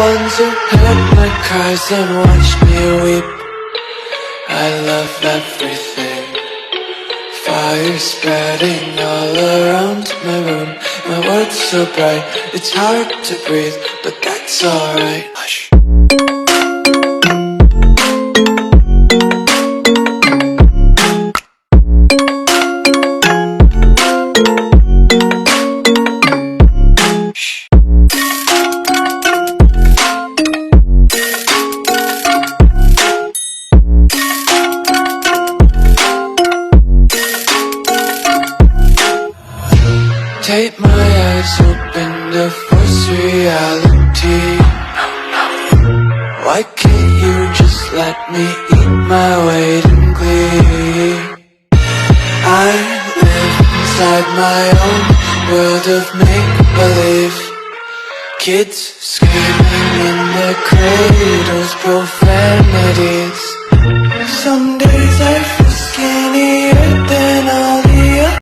ones who heard my cries and watched me weep. I love everything. Fire spreading all around my room. My world's so bright, it's hard to breathe, but that's alright. Hush. Take my eyes open to force reality. Why can't you just let me eat my weight in glee? I live inside my own world of make-believe. Kids screaming in their cradles, profanity.